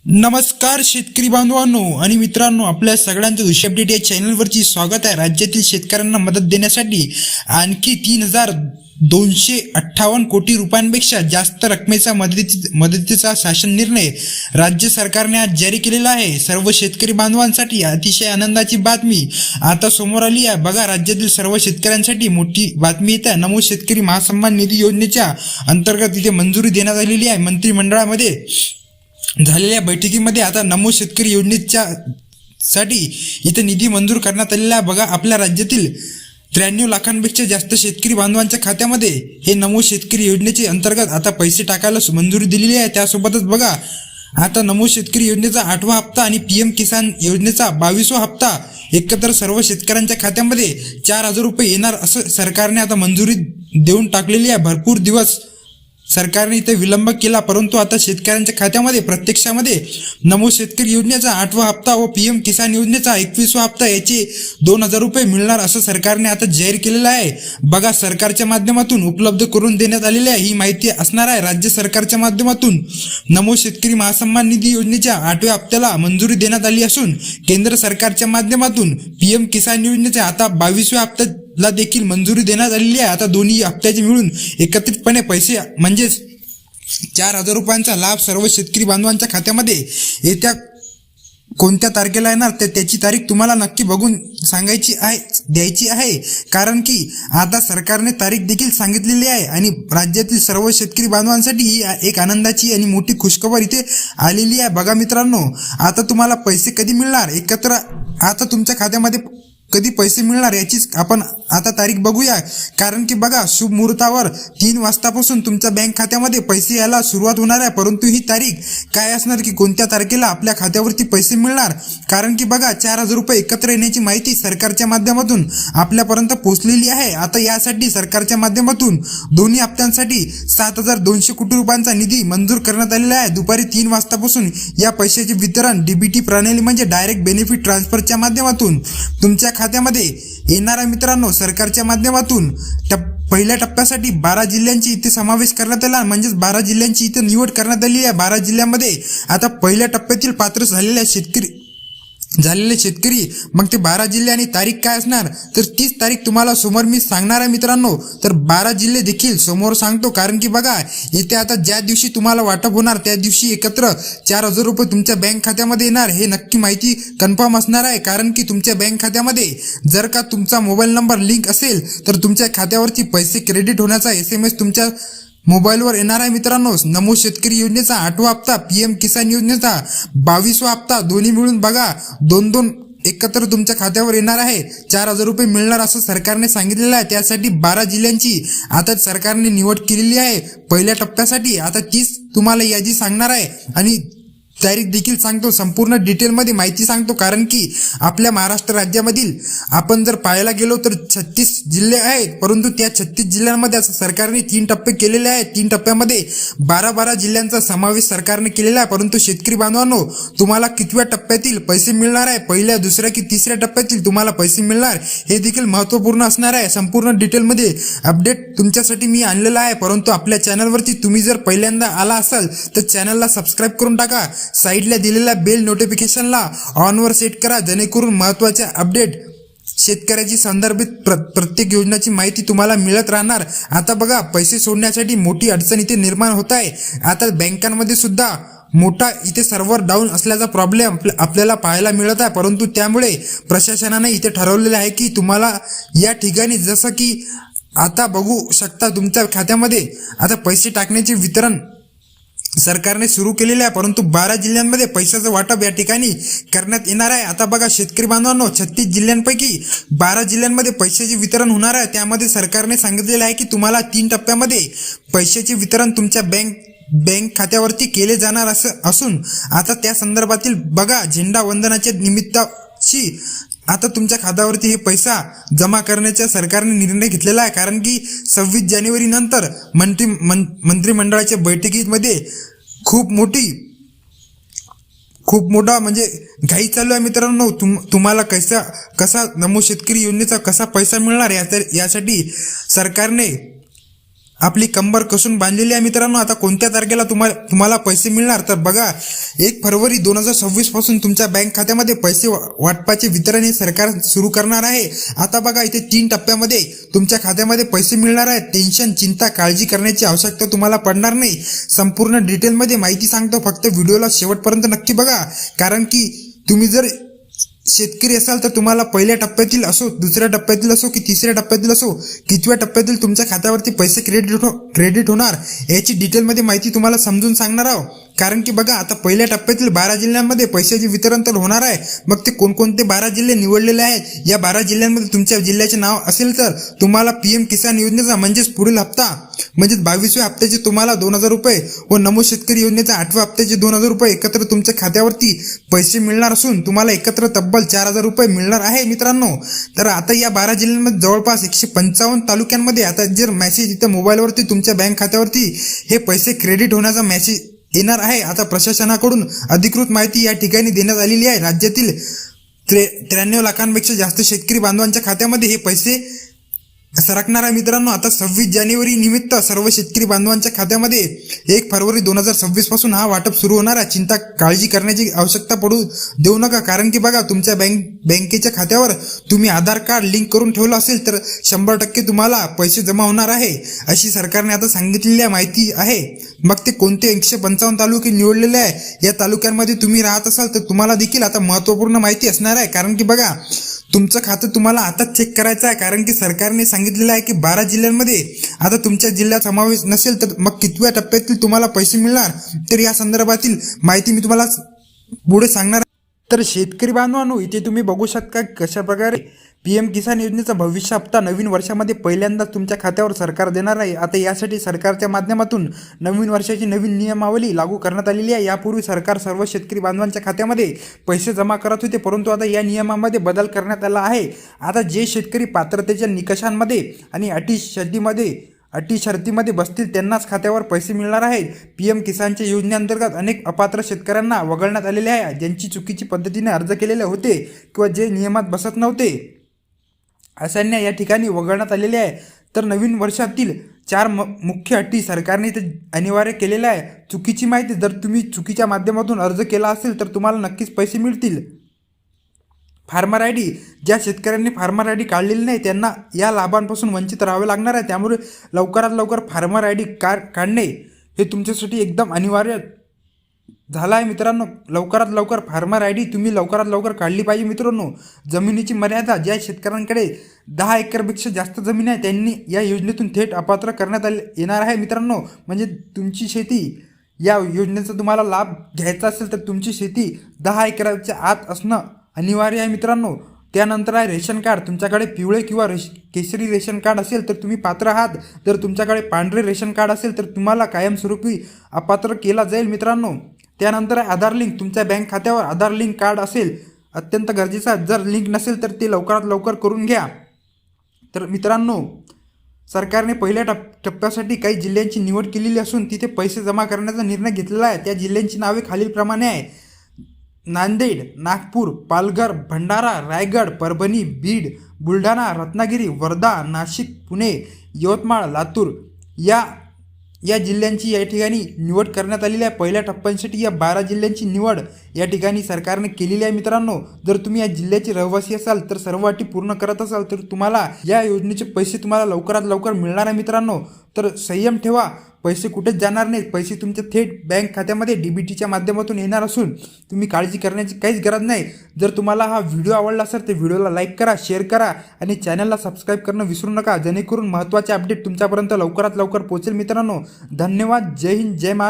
नमस्कार शेतकरी बांधवांनो आणि मित्रांनो, आपल्या सगळ्यांचं कृषी अपडेट या चॅनलवरती स्वागत आहे। राज्यातील शेतकऱ्यांना मदत देण्यासाठी आणखी 3,258 कोटी रुपयांपेक्षा जास्त रकमेचा मदतीचा शासन निर्णय राज्य सरकारने आज जारी केलेला आहे। सर्व शेतकरी बांधवांसाठी अतिशय आनंदाची बातमी आता समोर आली आहे। बघा, राज्यातील सर्व शेतकऱ्यांसाठी मोठी बातमी येते। नमो शेतकरी महासन्मान निधी योजनेच्या अंतर्गत इथे मंजुरी देण्यात आलेली आहे। मंत्रिमंडळामध्ये झालेल्या बैठकीमध्ये आता नमो शेतकरी योजनेच्या साठी इथे निधी मंजूर करण्यात आलेला आहे। बघा, आपल्या राज्यातील 93 लाखांपेक्षा जास्त शेतकरी बांधवांच्या खात्यामध्ये हे नमो शेतकरी योजनेचे अंतर्गत आता पैसे टाकायला मंजुरी दिलेली आहे। त्यासोबतच बघा, आता नमो शेतकरी योजनेचा 8वा हप्ता आणि पीएम किसान योजनेचा 22वा हप्ता एकत्र सर्व शेतकऱ्यांच्या खात्यामध्ये 4,000 रुपये येणार असं सरकारने आता मंजुरी देऊन टाकलेली आहे। भरपूर दिवस सरकारने इथे विलंब केला, परंतु आता शेतकऱ्यांच्या खात्यामध्ये प्रत्यक्षामध्ये नमो शेतकरी योजनेचा 8वा हप्ता व पीएम किसान योजनेचा 21वा हप्ता याचे 2,000 रुपये मिळणार असं सरकारने आता जाहीर केलेलं आहे। बघा, सरकारच्या माध्यमातून उपलब्ध करून देण्यात आलेली आहे ही माहिती असणार आहे। राज्य सरकारच्या माध्यमातून नमो शेतकरी महासन्मान निधी योजनेच्या 8व्या हप्त्याला मंजुरी देण्यात आली असून केंद्र सरकारच्या माध्यमातून पीएम किसान योजनेच्या आता 22व्या हप्त्याला देखील मंजुरी देण्यात आलेली आहे। आता दोन्ही हप्त्याचे मिळून एकत्रितपणे पैसे म्हणजेच 4,000 रुपयांचा लाभ सर्व शेतकरी बांधवांच्या खात्यामध्ये येत्या कोणत्या तारखेला येणार तर त्याची तारीख तुम्हाला नक्की बघून द्यायची आहे, कारण की आता सरकारने तारीख देखील सांगितलेली आहे आणि राज्यातील सर्व शेतकरी बांधवांसाठी ही एक आनंदाची आणि मोठी खुशखबर इथे आलेली आहे। बघा मित्रांनो, आता तुम्हाला पैसे कधी मिळणार, एकत्र आता तुमच्या खात्यामध्ये कधी पैसे मिळणार याचीच आपण आता तारीख बघूया, कारण की बघा, शुभ मुहूर्तावर 3 वाजतापासून तुमच्या बँक खात्यामध्ये पैसे यायला सुरुवात होणार आहे। परंतु ही तारीख काय असणार की कोणत्या तारखेला आपल्या खात्यावरती पैसे मिळणार, कारण की बघा 4,000 रुपये एकत्र येण्याची माहिती सरकारच्या माध्यमातून आपल्यापर्यंत पोहोचलेली आहे। आता यासाठी सरकारच्या माध्यमातून दोन्ही हप्त्यांसाठी 7,200 कोटी रुपयांचा निधी मंजूर करण्यात आलेला आहे। दुपारी 3 वाजतापासून या पैशाचे वितरण डीबीटी प्रणाली म्हणजे डायरेक्ट बेनिफिट ट्रान्सफरच्या माध्यमातून तुमच्या खात्यामध्ये येणार आहे। मित्रांनो, सरकारच्या माध्यमातून पहिल्या टप्प्यासाठी 12 जिल्ह्यांची इथे समावेश करण्यात आला, म्हणजेच 12 जिल्ह्यांची इथे निवड करण्यात आली आहे। 12 जिल्ह्यांमध्ये आता पहिल्या टप्प्यातील पात्र झालेले शेतकरी मग ते 12 जिल्हे आणि तारीख काय असणार तर 30 तारीख तुम्हाला समोर मी सांगणार आहे मित्रांनो। तर 12 जिल्हे देखील समोर सांगतो, कारण की बघा, इथे आता ज्या दिवशी तुम्हाला वाटप होणार त्या दिवशी एकत्र 4,000 रुपये तुमच्या बँक खात्यामध्ये येणार हे नक्की माहिती कन्फर्म असणार आहे, कारण की तुमच्या बँक खात्यामध्ये जर का तुमचा मोबाईल नंबर लिंक असेल तर तुमच्या खात्यावरती पैसे क्रेडिट होण्याचा SMS तुमच्या मोबाईलवर येणार आहे। मित्रांनो, नमो शेतकरी योजनेचा 8वा हप्ता, पीएम किसान योजनेचा 22वा हप्ता दोन्ही मिळून बघा 2-2 एकत्र तुमच्या खात्यावर येणार आहे। 4,000 रुपये मिळणार असं सरकारने सांगितलेलं आहे। त्यासाठी 12 जिल्ह्यांची आता सरकारने निवड केलेली आहे पहिल्या टप्प्यासाठी। आता 30 तुम्हाला यादी सांगणार आहे आणि तारीख देखील सांगतो, संपूर्ण डिटेलमध्ये माहिती सांगतो, कारण की आपल्या महाराष्ट्र राज्यामधील आपण जर पाहायला गेलो तर 36 जिल्हे आहेत, परंतु त्या 36 जिल्ह्यांमध्ये असं सरकारने 3 टप्पे केलेले आहेत। 3 टप्प्यामध्ये 12 जिल्ह्यांचा समावेश सरकारने केलेला आहे। परंतु शेतकरी बांधवांनो, तुम्हाला कितव्या टप्प्यातील पैसे मिळणार आहे, पहिल्या, दुसऱ्या की तिसऱ्या टप्प्यातील तुम्हाला पैसे मिळणार हे देखील महत्त्वपूर्ण असणार आहे। संपूर्ण डिटेलमध्ये अपडेट तुमच्यासाठी मी आणलेला आहे, परंतु आपल्या चॅनलवरती तुम्ही जर पहिल्यांदा आला असाल तर चॅनलला सबस्क्राईब करून टाका। साईडला दिलेल्या बेल नोटिफिकेशनला ऑनवर सेट करा, जेणेकरून महत्त्वाचे अपडेट शेतकऱ्याची संदर्भित प्रत्येक योजनेची माहिती तुम्हाला मिळत राहणार। आता बघा, पैसे सोडण्यासाठी मोठी अडचण इथे निर्माण होत आहे। आता बँकांमध्ये सुद्धा मोठा इथे सर्व्हर डाऊन असल्याचा प्रॉब्लेम आपल्याला पाहायला मिळत आहे, परंतु त्यामुळे प्रशासनाने इथे ठरवलेलं आहे की तुम्हाला या ठिकाणी जसं की आता बघू शकता तुमच्या खात्यामध्ये आता पैसे टाकण्याचे वितरण सरकारने सुरू केलेले आहे, परंतु 12 जिल्ह्यांमध्ये पैशाचं वाटप या ठिकाणी करण्यात येणार आहे। आता बघा शेतकरी बांधवांनो, 36 जिल्ह्यांपैकी 12 जिल्ह्यांमध्ये पैशाचे वितरण होणार आहे। त्यामध्ये सरकारने सांगितलेलं आहे की तुम्हाला 3 टप्प्यामध्ये पैशाचे वितरण तुमच्या बँक खात्यावरती केले जाणार असून आता त्या संदर्भातील बघा, झेंडा वंदनाच्या निमित्ताची आता तुमच्या खात्यावरती हे पैसा जमा करण्याचा सरकारने निर्णय घेतलेला आहे, कारण की 26 जानेवारी नंतर मंत्रिमंडळाच्या बैठकीमध्ये खूप मोठा म्हणजे घाई चालू आहे। मित्रांनो, तुम्हाला कसा नमो शेतकरी योजनेचा कसा पैसा मिळणार यासाठी सरकारने आपली कंबर कसून बांधलेली आहे मित्रांनो. आता कोणत्या तारखेला तुम्हाला पैसे मिळणार, तर बघा 1 फरवरी 2026 पासून तुमच्या बँक खात्यामध्ये पैसे वाटपाचे वितरण हे सरकार सुरू करणार आहे. आता बघा इथे 3 टप्प्यामध्ये तुमच्या खात्यामध्ये पैसे मिळणार आहेत. टेन्शन, चिंता, काळजी करण्याची आवश्यकता तुम्हाला पडणार नाही. संपूर्ण डिटेलमध्ये माहिती सांगतो, फक्त व्हिडिओला शेवटपर्यंत नक्की बघा. कारण की तुम्ही जर शेतकरी असाल तर तुम्हाला पहिल्या टप्प्यातील असो, दुसऱ्या टप्प्यातील असो की तिसऱ्या टप्प्यातील असो, कितव्या टप्प्यातील तुमच्या खात्यावरती पैसे क्रेडिट होणार याची डिटेलमध्ये माहिती तुम्हाला समजून सांगणार आहोत. कारण की बघा आता पहिल्या टप्प्यातील 12 जिल्ह्यांमध्ये पैशाचे वितरण तर होणार आहे. मग ते कोणकोणते 12 जिल्हे निवडलेले आहेत, या 12 जिल्ह्यांमध्ये तुमच्या जिल्ह्याचे नाव असेल तर तुम्हाला PM किसान योजनेचा म्हणजेच पुढील हप्ता म्हणजेच 22व्या हप्त्याचे तुम्हाला 2,000 रुपये व नमो शेतकरी योजनेचा 8व्या हप्त्याचे 2,000 रुपये एकत्र तुमच्या खात्यावरती पैसे मिळणार असून तुम्हाला एकत्र तब्बल 4,000 रुपये मिळणार आहे मित्रांनो. तर आता या 12 जिल्ह्यांमध्ये जवळपास 155 तालुक्यांमध्ये आता जर मेसेज इथं मोबाईलवरती तुमच्या बँक खात्यावरती हे पैसे क्रेडिट होण्याचा मेसेज येणार आहे. आता प्रशासनाकडून अधिकृत माहिती या ठिकाणी देण्यात आलेली आहे. राज्यातील 93 लाखांपेक्षा जास्त शेतकरी बांधवांच्या खात्यामध्ये हे पैसे सरकणार आहे मित्रांनो. आता 26 जानेवारी निमित्त सर्व शेतकरी बांधवांच्या खात्यामध्ये 1 फरवरी 2026 पासून हा वाटप सुरू होणार आहे. चिंता काळजी करण्याची आवश्यकता पडू देऊ नका. कारण की बघा तुमच्या बँकेच्या खात्यावर तुम्ही आधार कार्ड लिंक करून ठेवलं असेल तर 100% तुम्हाला पैसे जमा होणार आहे, अशी सरकारने आता सांगितलेली माहिती आहे. मग ते कोणते 155 तालुके निवडलेले आहे, या तालुक्यांमध्ये तुम्ही राहत असाल तर तुम्हाला देखील आता महत्त्वपूर्ण माहिती असणार आहे. कारण की बघा तुमचं खातं तुम्हाला आताच चेक करायचं आहे. कारण की सरकारने सांगितलेलं आहे की 12 जिल्ह्यांमध्ये आता तुमच्या जिल्ह्यात समावेश नसेल तर मग कितव्या टप्प्यातील तुम्हाला पैसे मिळणार, तर या संदर्भातील माहिती मी तुम्हाला पुढे सांगणार. तर शेतकरी बांधवांनो, इथे तुम्ही बघू शकता कशा प्रकारे PM किसान योजनेचा भविष्य हप्ता नवीन वर्षामध्ये पहिल्यांदा तुमच्या खात्यावर सरकार देणार आहे. आता यासाठी सरकारच्या माध्यमातून नवीन वर्षाची नवीन नियमावली लागू करण्यात आलेली आहे. यापूर्वी सरकार सर्व शेतकरी बांधवांच्या खात्यामध्ये पैसे जमा करत होते, परंतु आता या नियमामध्ये बदल करण्यात आला आहे. आता जे शेतकरी पात्रतेच्या निकषांमध्ये आणि अटी शर्तीमध्ये बसतील त्यांनाच खात्यावर पैसे मिळणार आहेत. PM किसानच्या योजनेअंतर्गत अनेक अपात्र शेतकऱ्यांना वगळण्यात आलेले आहे, ज्यांची चुकीची पद्धतीने अर्ज केलेले होते किंवा जे नियमात बसत नव्हते अशांना या ठिकाणी वगळण्यात आलेले आहे. तर नवीन वर्षातील 4 मुख्य अटी सरकारने ते अनिवार्य केलेल्या आहे. चुकीची माहिती, जर तुम्ही चुकीच्या माध्यमातून अर्ज केला असेल तर तुम्हाला नक्कीच पैसे मिळतील. फार्मर ID, ज्या शेतकऱ्यांनी फार्मर ID काढलेली नाही त्यांना या लाभांपासून वंचित राहावे लागणार आहे. त्यामुळे लवकरात लवकर फार्मर ID काढणे हे तुमच्यासाठी एकदम अनिवार्य झाला आहे मित्रांनो. लवकरात लवकर फार्मर ID तुम्ही लवकरात लवकर काढली पाहिजे मित्रांनो. जमिनीची मर्यादा, ज्या शेतकऱ्यांकडे 10 एकरपेक्षा जास्त जमीन आहे त्यांनी या योजनेतून थेट अपात्र करण्यात येणार आहे मित्रांनो. म्हणजे तुमची शेती, या योजनेचा तुम्हाला लाभ घ्यायचा असेल तर तुमची शेती 10 एकराच्या आत असणं अनिवार्य आहे मित्रांनो. त्यानंतर आहे रेशन कार्ड. तुमच्याकडे पिवळे किंवा केशरी रेशन कार्ड असेल तर तुम्ही पात्र आहात. जर तुमच्याकडे पांढरे रेशन कार्ड असेल तर तुम्हाला कायमस्वरूपी अपात्र केला जाईल मित्रांनो. त्यानंतर आहे आधार लिंक. तुमच्या बँक खात्यावर आधार लिंक कार्ड असेल, अत्यंत गरजेचं आहे. जर लिंक नसेल तर ते लवकरात लवकर करून घ्या. तर मित्रांनो, सरकारने पहिल्या टप्प्यासाठी काही जिल्ह्यांची निवड केलेली असून तिथे पैसे जमा करण्याचा निर्णय घेतलेला आहे. त्या जिल्ह्यांची नावे खालीलप्रमाणे आहे: नांदेड, नागपूर, पालघर, भंडारा, रायगड, परभणी, बीड, बुलढाणा, रत्नागिरी, वर्धा, नाशिक, पुणे, यवतमाळ, लातूर या जिल्ह्यांची या ठिकाणी निवड करण्यात आलेली आहे. पहिल्या टप्प्यांसाठी या 12 जिल्ह्यांची निवड या ठिकाणी सरकारने केलेली आहे मित्रांनो. जर तुम्ही या जिल्ह्याचे रहिवासी असाल तर सर्व अटी पूर्ण करत असाल तर तुम्हाला या योजनेचे पैसे तुम्हाला लवकरात लवकर मिळणार आहे मित्रांनो. तर संयम ठेवा, पैसे कुठेच जाणार नाहीत. पैसे तुमच्या थेट बँक खात्यामध्ये DBTच्या माध्यमातून येणार असून तुम्ही काळजी करण्याची काहीच गरज नाही. जर तुम्हाला हा व्हिडिओ आवडला असेल तर व्हिडिओला लाईक करा, शेअर करा आणि चॅनलला सबस्क्राईब करणं विसरू नका, जेणेकरून महत्त्वाचे अपडेट तुमच्यापर्यंत लवकरात लवकर पोहोचेल मित्रांनो. धन्यवाद. जय हिंद, जय महाराष्ट्र.